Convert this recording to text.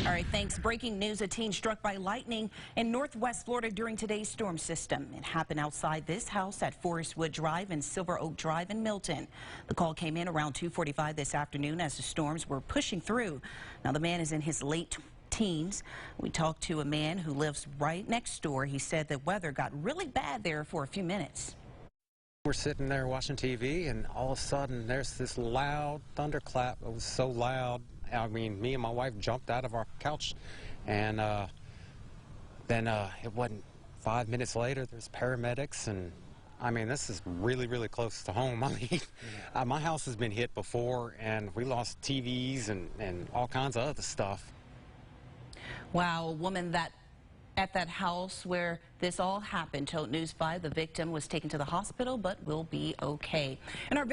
All right, thanks. Breaking news, a teen struck by lightning in northwest Florida during today's storm system. It happened outside this house at Forestwood Drive and Silver Oak Drive in Milton. The call came in around 2:45 this afternoon as the storms were pushing through. Now, the man is in his late teens. We talked to a man who lives right next door. He said the weather got really bad there for a few minutes. We're sitting there watching TV, and all of a sudden there's this loud thunderclap. It was so loud. I mean, me and my wife jumped out of our couch, and then it wasn't 5 minutes later, there's paramedics, and I mean, this is really, really close to home. I mean, my house has been hit before, and we lost TVs and all kinds of other stuff. Wow, a woman at that house where this all happened told News 5 the victim was taken to the hospital but will be okay. And our